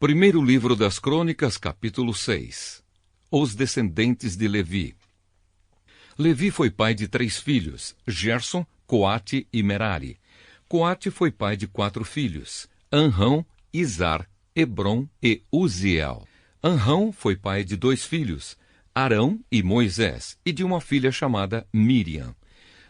Primeiro livro das Crônicas, capítulo 6. Os descendentes de Levi. Levi foi pai de 3 filhos, Gerson, Coate e Merari. Coate foi pai de 4 filhos, Anrão, Izar, Hebron e Uziel. Anrão foi pai de 2 filhos, Arão e Moisés, e de uma filha chamada Miriam.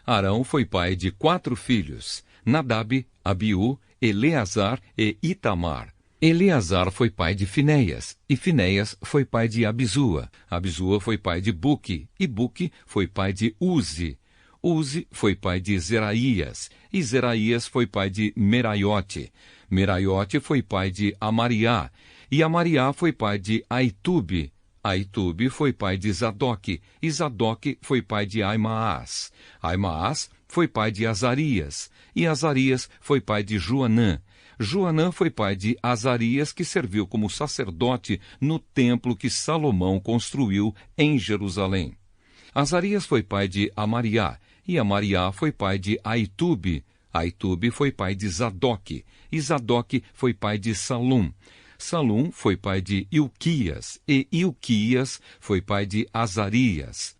Arão foi pai de 4 filhos, Nadab, Abiú, Eleazar e Itamar. Eleazar foi pai de Finéias, e Finéias foi pai de Abisua. Abisua foi pai de Buque, e Buque foi pai de Uzi. Uzi foi pai de Zeraías, e Zeraías foi pai de Meraiote. Meraiote foi pai de Amariá, e Amariá foi pai de Aitube. Aitube foi pai de Zadoque, e Zadoque foi pai de Aimaas. Aimaas foi pai de Azarias, e Azarias foi pai de Joanã. Joanã foi pai de Azarias, que serviu como sacerdote no templo que Salomão construiu em Jerusalém. Azarias foi pai de Amariá, e Amariá foi pai de Aitube. Aitube foi pai de Zadoque, e Zadoque foi pai de Salum. Salum foi pai de Ilquias, e Ilquias foi pai de Azarias.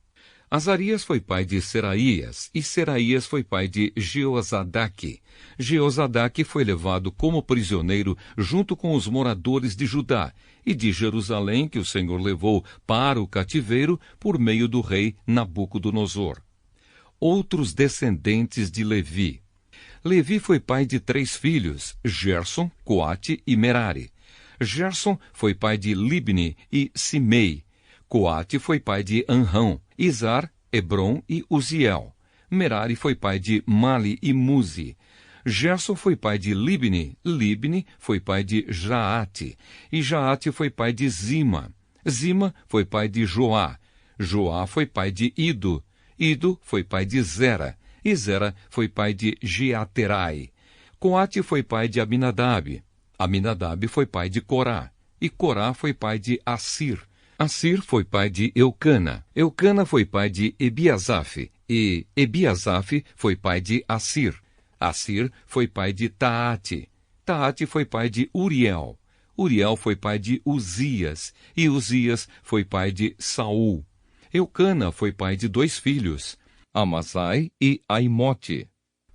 Azarias foi pai de Seraías, e Seraías foi pai de Jeozadaque. Jeozadaque foi levado como prisioneiro junto com os moradores de Judá e de Jerusalém, que o Senhor levou para o cativeiro por meio do rei Nabucodonosor. Outros descendentes de Levi. Levi foi pai de 3 filhos, Gerson, Coate e Merari. Gerson foi pai de Libni e Simei. Coate foi pai de Anrão, Izar, Hebron e Uziel. Merari foi pai de Mali e Muzi. Gerson foi pai de Libni. Libni foi pai de Jaate. E Jaate foi pai de Zima. Zima foi pai de Joá. Joá foi pai de Ido. Ido foi pai de Zera. E Zera foi pai de Jeaterai. Coate foi pai de Aminadab. Aminadab foi pai de Corá. E Corá foi pai de Assir. Assir foi pai de Eucana. Eucana foi pai de Ebiasaf. E Ebiasaf foi pai de Assir. Assir foi pai de Taate. Taate foi pai de Uriel. Uriel foi pai de Uzias. E Uzias foi pai de Saul. Eucana foi pai de 2 filhos, Amasai e Aimote.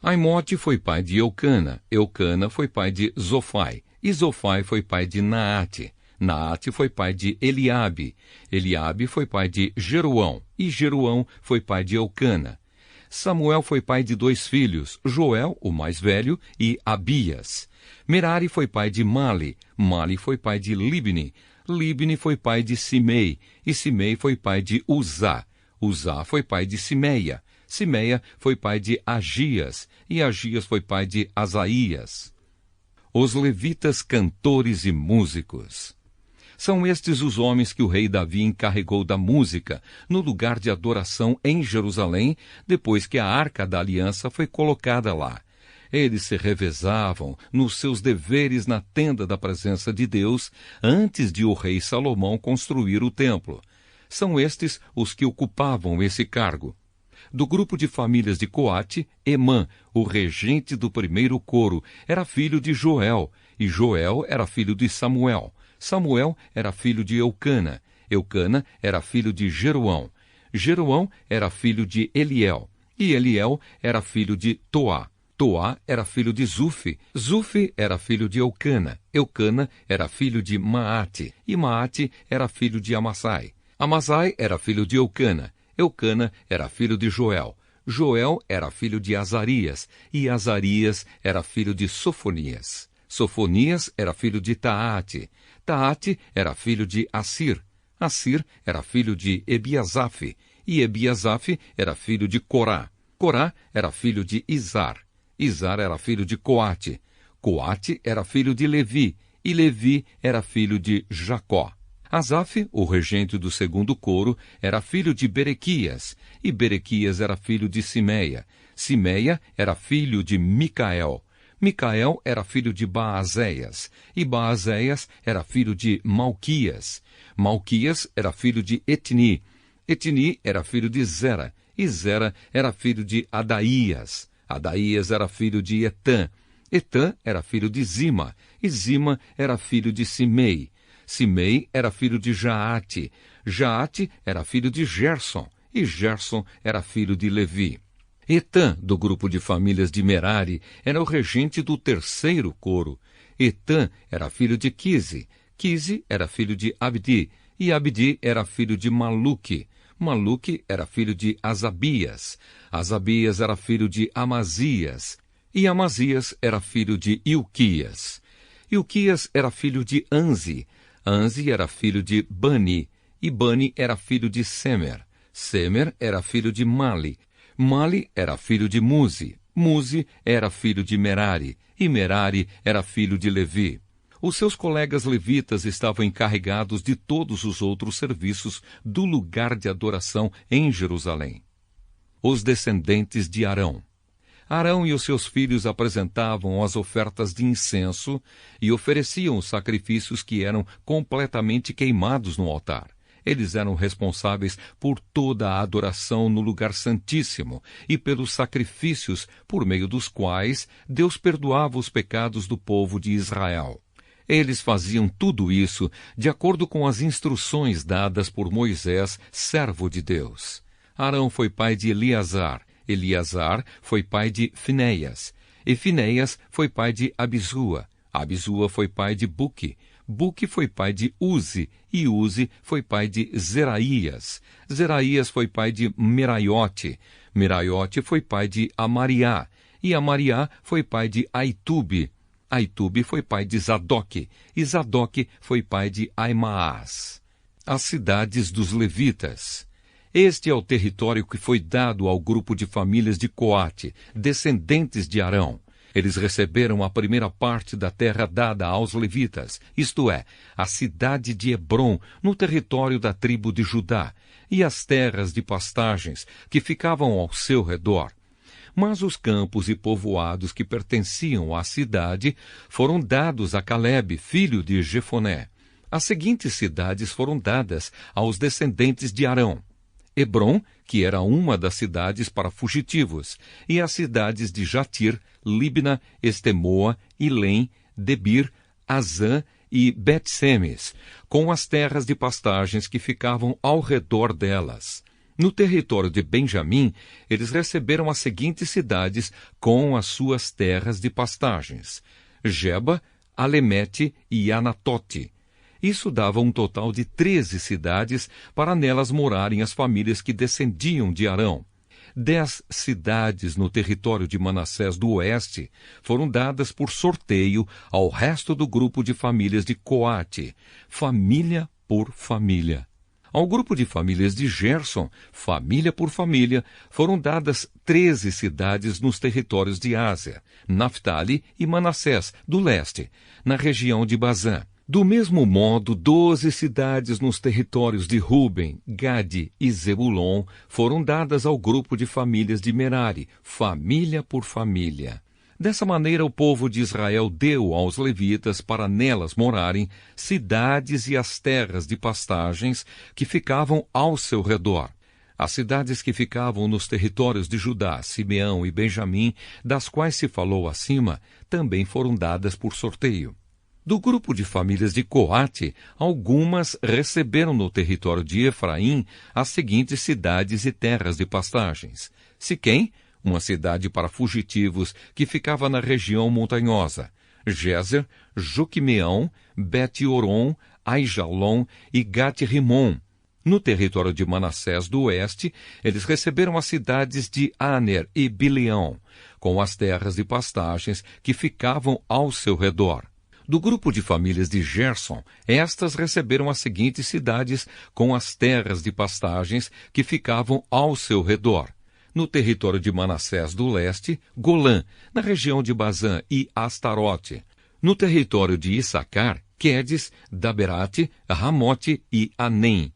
Aimote foi pai de Eucana. Eucana foi pai de Zofai. E Zofai foi pai de Naate. Naate foi pai de Eliabe. Eliabe foi pai de Jeruão. E Jeruão foi pai de Eucana. Samuel foi pai de 2 filhos, Joel, o mais velho, e Abias. Merari foi pai de Mali. Mali foi pai de Libni. Libni foi pai de Simei. E Simei foi pai de Uzá. Uzá foi pai de Simeia. Simeia foi pai de Agias. E Agias foi pai de Asaías. Os levitas cantores e músicos. São estes os homens que o rei Davi encarregou da música no lugar de adoração em Jerusalém, depois que a Arca da Aliança foi colocada lá. Eles se revezavam nos seus deveres na tenda da presença de Deus antes de o rei Salomão construir o templo. São estes os que ocupavam esse cargo. Do grupo de famílias de Coate, Emã, o regente do primeiro coro, era filho de Joel, e Joel era filho de Samuel. Samuel era filho de Eucana. Eucana era filho de Jeroão. Jeroão era filho de Eliel. E Eliel era filho de Toá. Toá era filho de Zufi. Zufi era filho de Eucana. Eucana era filho de Maate. E Maate era filho de Amassai. Amassai era filho de Eucana. Eucana era filho de Joel. Joel era filho de Azarias. E Azarias era filho de Sofonias. Sofonias era filho de Taate. Taate era filho de Assir. Assir era filho de Ebiasaf. E Ebiasaf era filho de Corá. Corá era filho de Izar. Izar era filho de Coate. Coate era filho de Levi. E Levi era filho de Jacó. Asaf, o regente do segundo coro, era filho de Berequias. E Berequias era filho de Simeia. Simeia era filho de Micael. Micael era filho de Baazéias. E Baazéias era filho de Malquias. Malquias era filho de Etni. Etni era filho de Zera. E Zera era filho de Adaías. Adaías era filho de Etã. Etã era filho de Zima. e Zima era filho de Simei. Simei era filho de Jaate. Jaate era filho de Gerson, e Gerson era filho de Levi. Etã, do grupo de famílias de Merari, era o regente do terceiro coro. Etã era filho de Quise. Quise era filho de Abdi, e Abdi era filho de Maluque. Maluque era filho de Asabias. Asabias era filho de Amazias, e Amazias era filho de Ilquias. Ilquias era filho de Anzi. Anzi era filho de Bani, e Bani era filho de Semer. Semer era filho de Mali. Mali era filho de Muzi. Muzi era filho de Merari, e Merari era filho de Levi. Os seus colegas levitas estavam encarregados de todos os outros serviços do lugar de adoração em Jerusalém. Os descendentes de Arão. Arão e os seus filhos apresentavam as ofertas de incenso e ofereciam os sacrifícios que eram completamente queimados no altar. Eles eram responsáveis por toda a adoração no lugar santíssimo e pelos sacrifícios por meio dos quais Deus perdoava os pecados do povo de Israel. Eles faziam tudo isso de acordo com as instruções dadas por Moisés, servo de Deus. Arão foi pai de Eleazar. Eleazar foi pai de Finéias. E Finéias foi pai de Abisua. Abisua foi pai de Buque. Buque foi pai de Uzi. E Uzi foi pai de Zeraías. Zeraías foi pai de Meraiote. Meraiote foi pai de Amariá. E Amariá foi pai de Aitube. Aitube foi pai de Zadoque, e Zadoque foi pai de Aimaas. As cidades dos levitas. Este é o território que foi dado ao grupo de famílias de Coate, descendentes de Arão. Eles receberam a primeira parte da terra dada aos levitas, isto é, a cidade de Hebrom, no território da tribo de Judá, e as terras de pastagens que ficavam ao seu redor. Mas os campos e povoados que pertenciam à cidade foram dados a Calebe, filho de Jefoné. As seguintes cidades foram dadas aos descendentes de Arão: Hebrom, que era uma das cidades para fugitivos, e as cidades de Jatir, Libna, Estemoa, Ilém, Debir, Azã e Bet-Semes, com as terras de pastagens que ficavam ao redor delas. No território de Benjamim, eles receberam as seguintes cidades com as suas terras de pastagens: Geba, Alemete e Anatote. Isso dava um total de 13 cidades para nelas morarem as famílias que descendiam de Arão. 10 cidades no território de Manassés do Oeste foram dadas por sorteio ao resto do grupo de famílias de Coate, família por família. Ao grupo de famílias de Gerson, família por família, foram dadas 13 cidades nos territórios de Ásia, Naftali e Manassés, do leste, na região de Bazã. Do mesmo modo, 12 cidades nos territórios de Ruben, Gade e Zebulon foram dadas ao grupo de famílias de Merari, família por família. Dessa maneira, o povo de Israel deu aos levitas para nelas morarem cidades e as terras de pastagens que ficavam ao seu redor. As cidades que ficavam nos territórios de Judá, Simeão e Benjamim, das quais se falou acima, também foram dadas por sorteio. Do grupo de famílias de Coate, algumas receberam no território de Efraim as seguintes cidades e terras de pastagens: Siquém, uma cidade para fugitivos que ficava na região montanhosa; Gézer, Joquimeão, Bet-Oron, Aijalon e Gat-Rimon. No território de Manassés do Oeste, eles receberam as cidades de Aner e Bileão, com as terras de pastagens que ficavam ao seu redor. Do grupo de famílias de Gerson, estas receberam as seguintes cidades com as terras de pastagens que ficavam ao seu redor. No território de Manassés do leste, Golã, na região de Bazã e Astarote. No território de Issacar, Quedes, Daberate, Ramote e Anem.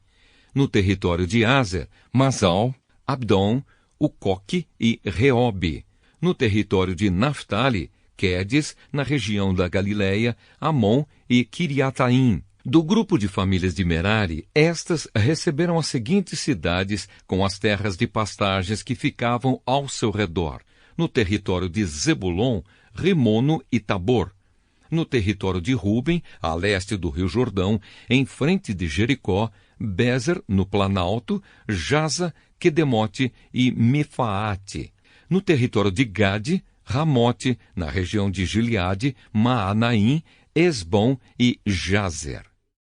No território de Azer, Masal, Abdon, Ucoque e Reobe. No território de Naftali, Quedes, na região da Galileia, Amon e Kiriataim. Do grupo de famílias de Merari, estas receberam as seguintes cidades com as terras de pastagens que ficavam ao seu redor. No território de Zebulon, Rimono e Tabor. No território de Ruben, a leste do rio Jordão, em frente de Jericó, Bezer, no Planalto, Jaza, Quedemote e Mefaate. No território de Gade, Ramote, na região de Gileade, Maanaim, Esbom e Jazer.